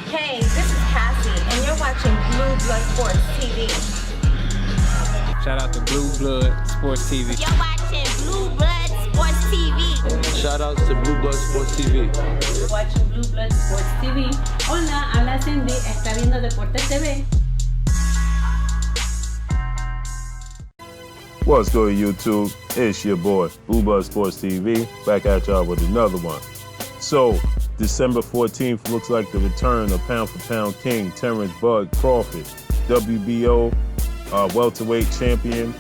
Hey, this is Cassie, and you're watching Blue Blood Sports TV. Shout out to Blue Blood Sports TV. You're watching Blue Blood Sports TV. Shout outs to Blue Blood Sports TV. You're watching Blue Blood Sports TV. Hola, habla Cindy, está viendo Deportes TV. What's good, YouTube? It's your boy, Blue Blood Sports TV, back at y'all with another one. So, December 14th looks like the return of pound-for-pound king Terence Bud Crawford, WBO welterweight champion.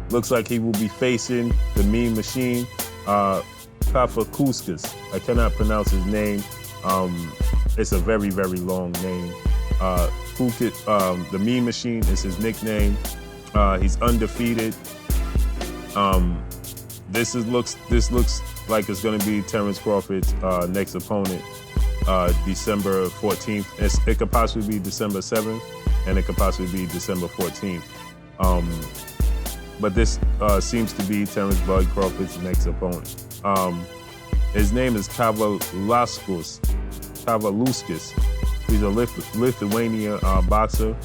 Looks like he will be facing the Mean Machine, KAVALIAUSKAS. I cannot pronounce his name. It's a very, very long name. The Mean Machine is his nickname. He's undefeated. This looks like it's going to be Terence Crawford's next opponent, December 14th. It could possibly be December 7th, and it could possibly be December 14th. But this seems to be Terence Bud Crawford's next opponent. His name is KAVALIAUSKAS. He's a Lithuanian boxer.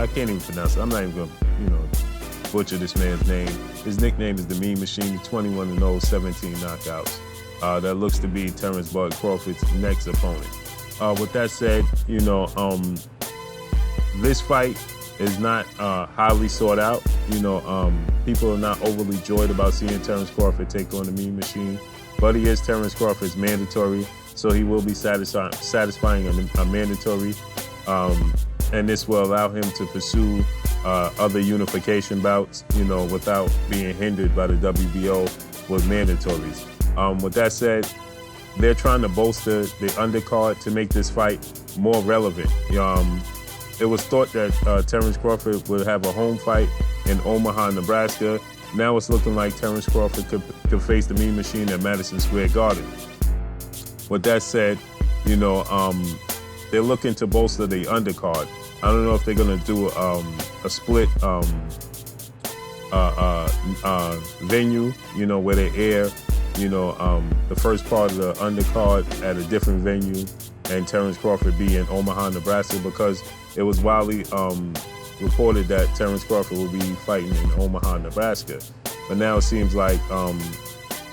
I can't even pronounce it. I'm not even going to, butcher this man's name. His nickname is the Mean Machine. 21-0, 17 knockouts. That looks to be Terence Bud Crawford's next opponent. With that said, this fight is not highly sought out. People are not overly joyed about seeing Terence Crawford take on the Mean Machine, but he is Terence Crawford's mandatory, so he will be satisfying a mandatory. And this will allow him to pursue other unification bouts, without being hindered by the WBO with mandatories. With that said, they're trying to bolster the undercard to make this fight more relevant. It was thought that Terence Crawford would have a home fight in Omaha, Nebraska. Now it's looking like Terence Crawford could face the Mean Machine at Madison Square Garden. With that said, they're looking to bolster the undercard. I don't know if they're gonna do a split venue, where they air, the first part of the undercard at a different venue, and Terence Crawford be in Omaha, Nebraska, because it was widely reported that Terence Crawford will be fighting in Omaha, Nebraska. But now it seems like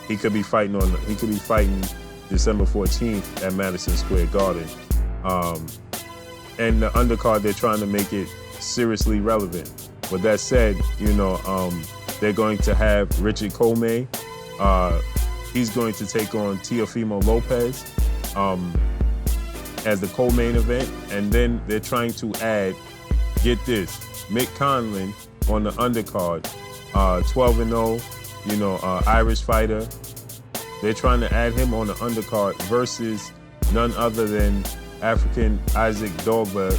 he could be fighting December 14th at Madison Square Garden. And the undercard, they're trying to make it seriously relevant. With that said, they're going to have Richard Commey. He's going to take on Teofimo LOPEZ as the co-main event. And then they're trying to add, get this, Conlan on the undercard, 12-0, Irish fighter. They're trying to add him on the undercard versus none other than African Isaac Dogboe,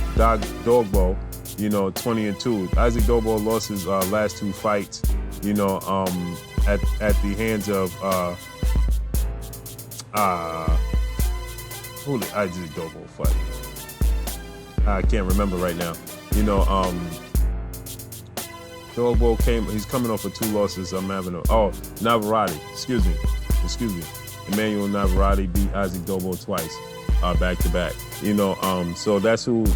20-2. Isaac Dogboe lost his last two fights, at the hands of who did Isaac Dogboe fight? I can't remember right now. Dogboe he's coming off of two losses. Navarrete, excuse me. Emmanuel Navarrete beat Isaac Dogboe twice. Back to back, so that's who,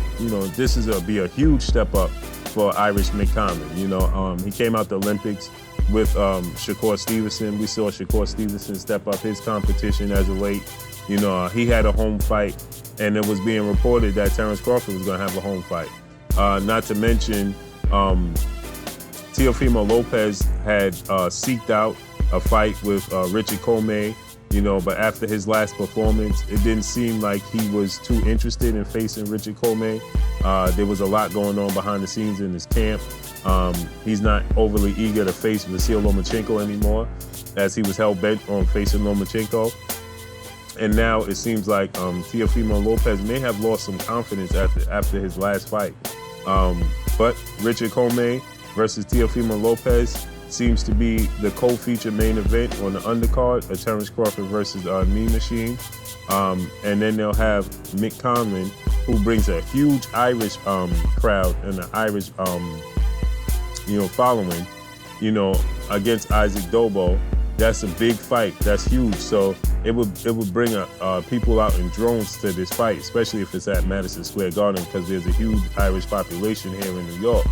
this is be a huge step up for Irish Conlan. He came out the Olympics with Shakur Stevenson. We saw Shakur Stevenson step up his competition as of late. He had a home fight, and it was being reported that Terence Crawford was going to have a home fight. Not to mention, Teofimo LOPEZ had seeked out a fight with Richard Commey. But after his last performance, it didn't seem like he was too interested in facing Richard Commey. There was a lot going on behind the scenes in his camp. He's not overly eager to face Vasyl Lomachenko anymore, as he was hell-bent on facing Lomachenko. And now it seems like Teofimo LOPEZ may have lost some confidence after his last fight. But Richard Commey versus Teofimo LOPEZ seems to be the co-feature main event on the undercard of Terence Crawford versus Mean Machine. And then they'll have Conlan, who brings a huge Irish crowd and an Irish following, against Isaac Dogboe. That's a big fight. That's huge. So it would bring people out in drones to this fight, especially if it's at Madison Square Garden, because there's a huge Irish population here in New York.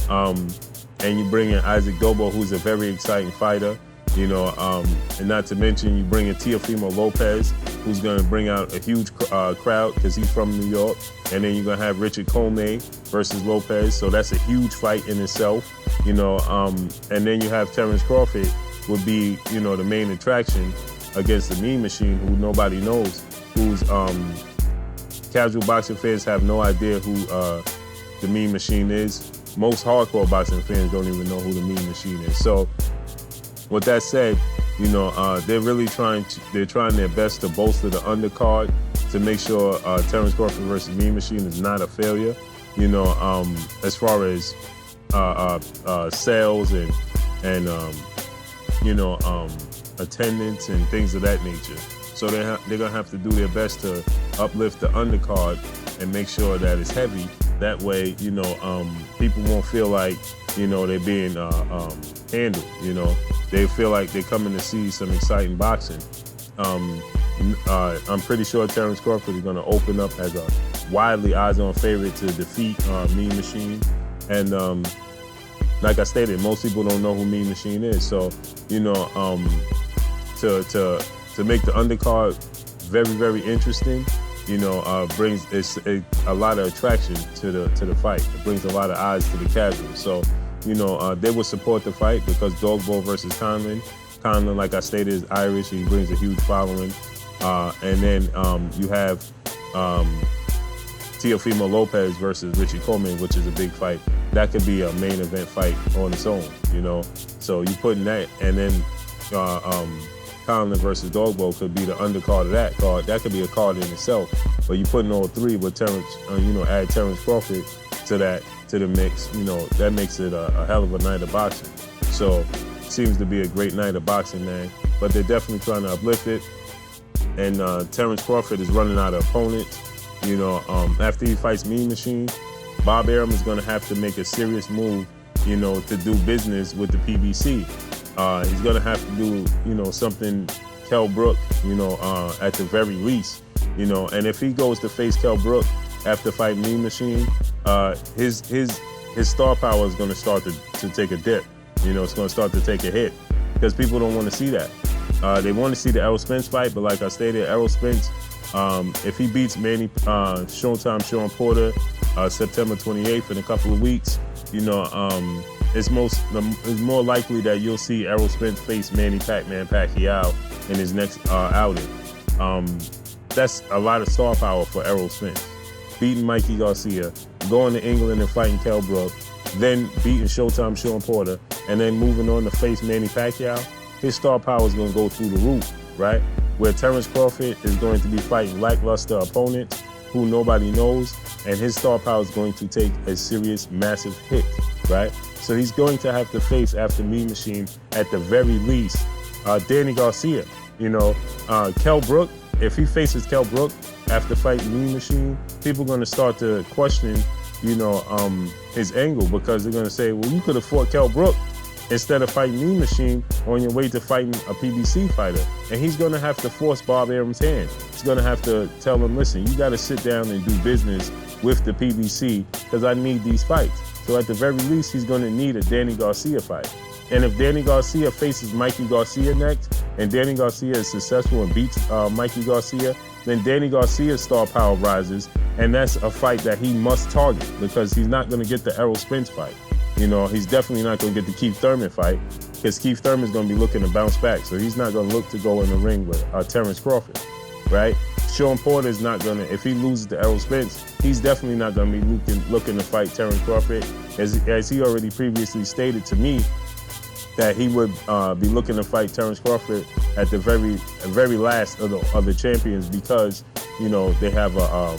And you bring in Isaac Dobo, who's a very exciting fighter, you know, and not to mention you bring in Teofimo Lopez, who's going to bring out a huge crowd because he's from New York. And then you're going to have Richard Commey versus Lopez. So that's a huge fight in itself, you know. And then you have Terence Crawford would be, you know, the main attraction against the Mean Machine, who nobody knows, who's casual boxing fans have no idea who the Mean Machine is. Most hardcore boxing fans don't even know who the Mean Machine is. So with that said, you know, they're really trying their best to bolster the undercard to make sure Terence Crawford versus Mean Machine is not a failure, you know, as far as sales and you know, attendance and things of that nature. So they're gonna have to do their best to uplift the undercard and make sure that it's heavy. That way, you know, people won't feel like, you know, they're being handled. You know, they feel like they're coming to see some exciting boxing. I'm pretty sure Terence Crawford is going to open up as a widely odds-on favorite to defeat Mean Machine. And like I stated, most people don't know who Mean Machine is. So, you know, to make the undercard very, very interesting, you know, brings a lot of attraction to the fight. It brings a lot of eyes to the casuals. So, you know, they will support the fight because Dogboed versus Conlan. Conlan, like I stated, is Irish. He brings a huge following. And then you have Teofimo Lopez versus Richie Coleman, which is a big fight. That could be a main event fight on its own, you know. So you put in that, and then Conlan versus Dogboed could be the undercard of that card. That could be a card in itself. But you put in all three with Terence, you know, add Terence Crawford to the mix. You know, that makes it a hell of a night of boxing. So seems to be a great night of boxing, man. But they're definitely trying to uplift it. And Terence Crawford is running out of opponents. You know, after he fights Mean Machine, Bob Arum is going to have to make a serious move, you know, to do business with the PBC. He's going to have to do, you know, something Kell Brook, you know, at the very least, you know. And if he goes to face Kell Brook after fighting Mean Machine, his star power is going to start to take a dip. You know, it's going to start to take a hit because people don't want to see that. They want to see the Errol Spence fight, but like I stated, Errol Spence, if he beats Showtime Sean Porter September 28th in a couple of weeks, you know, it's more likely that you'll see Errol Spence face Manny Pacquiao in his next outing. That's a lot of star power for Errol Spence. Beating Mikey Garcia, going to England and fighting Kell Brook, then beating Showtime Sean Porter, and then moving on to face Manny Pacquiao. His star power is going to go through the roof, right? Where Terence Crawford is going to be fighting lackluster opponents who nobody knows, and his star power is going to take a serious, massive hit, right? So he's going to have to face, after Mean Machine, at the very least, Danny Garcia. You know, Kell Brook, if he faces Kell Brook after fighting Mean Machine, people are going to start to question, you know, his angle, because they're going to say, well, you could have fought Kell Brook instead of fighting Mean Machine on your way to fighting a PBC fighter. And he's going to have to force Bob Arum's hand. He's going to have to tell him, listen, you got to sit down and do business with the PBC because I need these fights. So at the very least, he's going to need a Danny Garcia fight. And if Danny Garcia faces Mikey Garcia next, and Danny Garcia is successful and beats Mikey Garcia, then Danny Garcia's star power rises, and that's a fight that he must target because he's not going to get the Errol Spence fight. You know, he's definitely not going to get the Keith Thurman fight because Keith Thurman's going to be looking to bounce back. So he's not going to look to go in the ring with Terence Crawford, right? Sean Porter is not going to, if he loses to Errol Spence, he's definitely not going to be looking to fight Terence Crawford. As he already previously stated to me, that he would be looking to fight Terence Crawford at the very last of the champions because, you know, they have a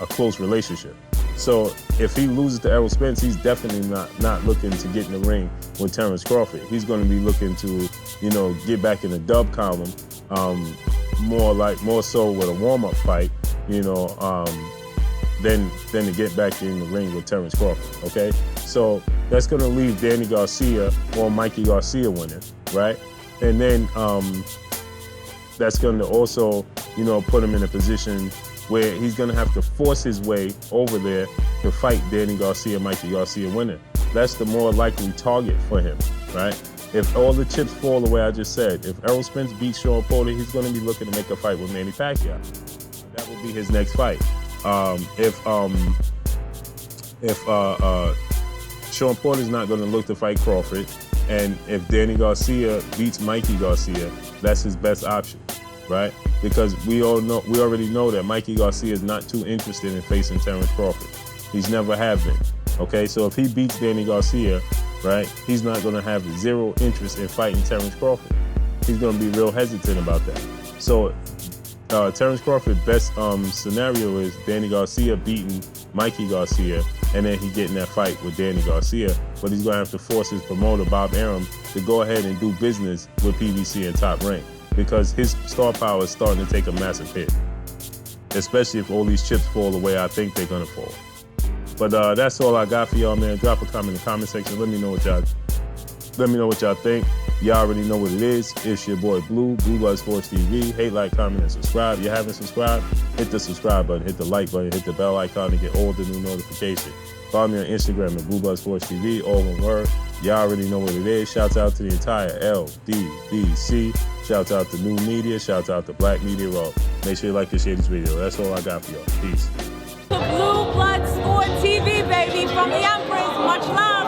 close relationship. So if he loses to Errol Spence, he's definitely not looking to get in the ring with Terence Crawford. He's going to be looking to, you know, get back in the dub column, more so with a warm-up fight, you know, than to get back in the ring with Terence Crawford, okay? So that's going to leave Danny Garcia or Mikey Garcia winning, right? And then that's going to also, you know, put him in a position where he's going to have to force his way over there to fight Danny Garcia, Mikey Garcia winner. That's the more likely target for him, right? If all the chips fall the way I just said, if Errol Spence beats Sean Porter, he's going to be looking to make a fight with Manny Pacquiao. That will be his next fight. If Sean Porter's not going to look to fight Crawford, and if Danny Garcia beats Mikey Garcia, that's his best option, right? Because we already know that Mikey Garcia is not too interested in facing Terence Crawford. He's never have been. Okay, so if he beats Danny Garcia, right, he's not going to have zero interest in fighting Terence Crawford. He's going to be real hesitant about that. So Terence Crawford's best scenario is Danny Garcia beating Mikey Garcia, and then he getting that fight with Danny Garcia. But he's going to have to force his promoter, Bob Arum, to go ahead and do business with PBC in Top Rank, because his star power is starting to take a massive hit, especially if all these chips fall the way I think they're going to fall. But that's all I got for y'all, man. Drop a comment in the comment section. Let me know what y'all think. Y'all already know what it is. It's your boy Blue Blood Sports TV. Hate, like, comment, and subscribe. If you haven't subscribed, hit the subscribe button, hit the like button, hit the bell icon to get all the new notifications. Follow me on Instagram at Blue Blood Sports TV, all one word. Y'all already know what it is. Shouts out to the entire LDBC. Shouts out to New Media. Shouts out to Black Media Raw. Make sure you like and share this video. That's all I got for y'all. Peace. Blue Blood Sport TV, baby, from the Empress. Much love.